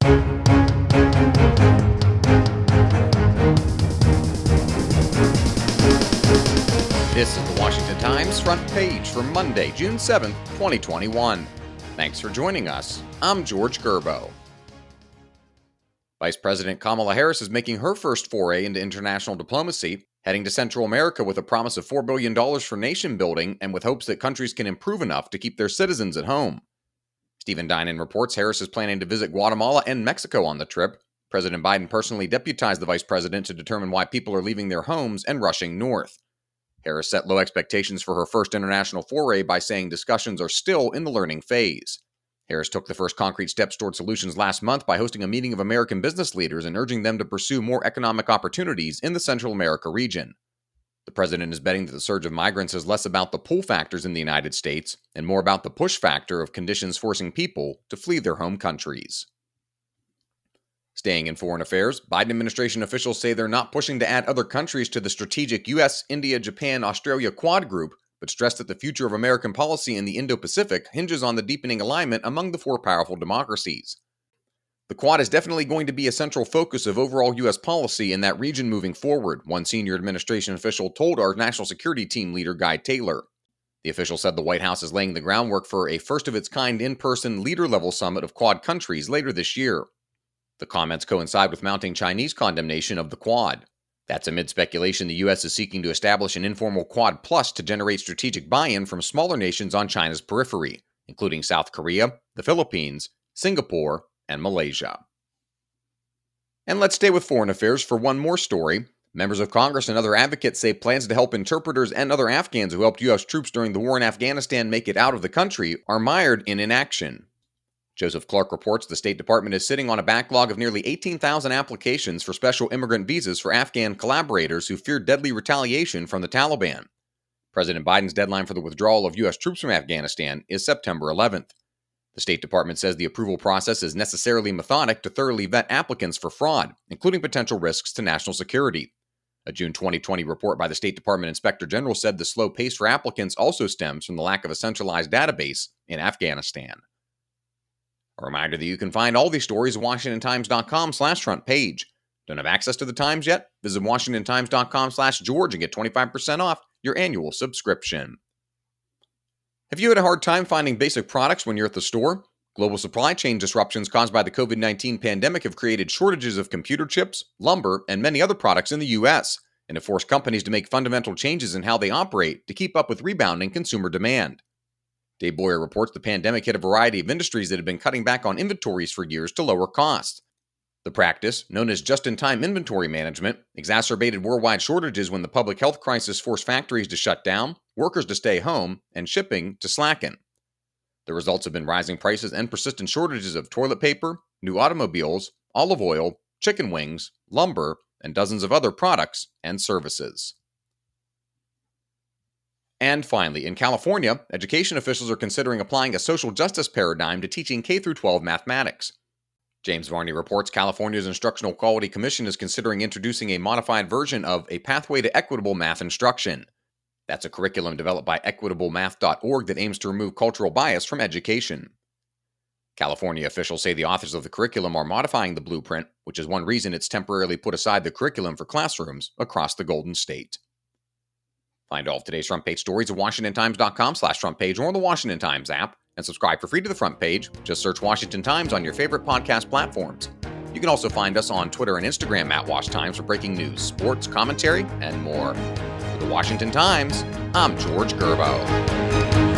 This is the Washington Times front page for Monday, June 7th, 2021. Thanks for joining us. I'm George Gerbo. Vice President Kamala Harris is making her first foray into international diplomacy, heading to Central America with a promise of $4 billion for nation building and with hopes that countries can improve enough to keep their citizens at home. Stephen Dinan reports Harris is planning to visit Guatemala and Mexico on the trip. President Biden personally deputized the vice president to determine why people are leaving their homes and rushing north. Harris set low expectations for her first international foray by saying discussions are still in the learning phase. Harris took the first concrete steps toward solutions last month by hosting a meeting of American business leaders and urging them to pursue more economic opportunities in the Central America region. The president is betting that the surge of migrants is less about the pull factors in the United States and more about the push factor of conditions forcing people to flee their home countries. Staying in foreign affairs, Biden administration officials say they're not pushing to add other countries to the strategic U.S., India, Japan, Australia Quad group, but stress that the future of American policy in the Indo-Pacific hinges on the deepening alignment among the four powerful democracies. The Quad is definitely going to be a central focus of overall U.S. policy in that region moving forward, one senior administration official told our national security team leader Guy Taylor. The official said the White House is laying the groundwork for a first-of-its-kind in-person leader-level summit of Quad countries later this year. The comments coincide with mounting Chinese condemnation of the Quad. That's amid speculation the U.S. is seeking to establish an informal Quad Plus to generate strategic buy-in from smaller nations on China's periphery, including South Korea, the Philippines, Singapore, and Malaysia. And let's stay with foreign affairs for one more story. Members of Congress and other advocates say plans to help interpreters and other Afghans who helped U.S. troops during the war in Afghanistan make it out of the country are mired in inaction. Joseph Clark reports the State Department is sitting on a backlog of nearly 18,000 applications for special immigrant visas for Afghan collaborators who feared deadly retaliation from the Taliban. President Biden's deadline for the withdrawal of U.S. troops from Afghanistan is September 11th. The State Department says the approval process is necessarily methodic to thoroughly vet applicants for fraud, including potential risks to national security. A June 2020 report by the State Department Inspector General said the slow pace for applicants also stems from the lack of a centralized database in Afghanistan. A reminder that you can find all these stories at WashingtonTimes.com/front page. Don't have access to the Times yet? Visit WashingtonTimes.com/George and get 25% off your annual subscription. Have you had a hard time finding basic products when you're at the store? Global supply chain disruptions caused by the COVID-19 pandemic have created shortages of computer chips, lumber, and many other products in the U.S., and have forced companies to make fundamental changes in how they operate to keep up with rebounding consumer demand. Dave Boyer reports the pandemic hit a variety of industries that have been cutting back on inventories for years to lower costs. The practice, known as just-in-time inventory management, exacerbated worldwide shortages when the public health crisis forced factories to shut down, workers to stay home, and shipping to slacken. The results have been rising prices and persistent shortages of toilet paper, new automobiles, olive oil, chicken wings, lumber, and dozens of other products and services. And finally, in California, education officials are considering applying a social justice paradigm to teaching K-12 mathematics. James Varney reports California's Instructional Quality Commission is considering introducing a modified version of a pathway to equitable math instruction. That's a curriculum developed by equitablemath.org that aims to remove cultural bias from education. California officials say the authors of the curriculum are modifying the blueprint, which is one reason it's temporarily put aside the curriculum for classrooms across the Golden State. Find all of today's front page stories at WashingtonTimes.com/front page or on the Washington Times app, and subscribe for free to the front page. Just search Washington Times on your favorite podcast platforms. You can also find us on Twitter and Instagram at WashTimes for breaking news, sports, commentary, and more. For the Washington Times, I'm George Gerbo.